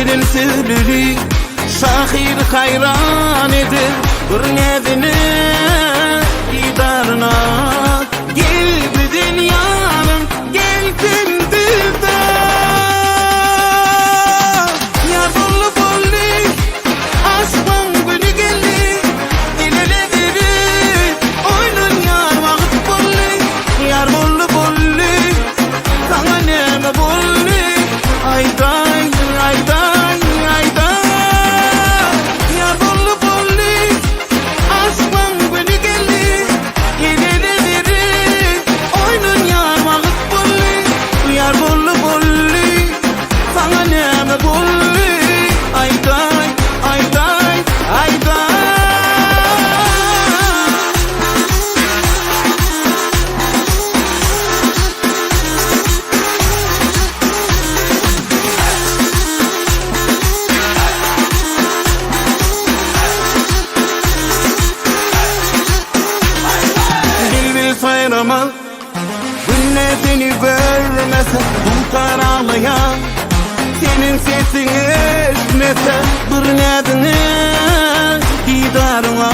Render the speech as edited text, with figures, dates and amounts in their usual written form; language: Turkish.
şirin sürülü şahir hayran edir bir nedeni didarına. Gel bu dünyanın gelsin dilde ya bollu bollu aşkın günü geldi dilele verir oynun yar vakit bollu yar bollu bollu sana neme bollu ayday ayday ayday yar bollu bollu aşkın günü geldi dilele verir oynun yar vakit bollu yar bollu bollu sana neme bollu ayday ayday ayday. Bil sayrama günle seni görmese bu karanlığa senin sesin esmese bir nedeni didarına.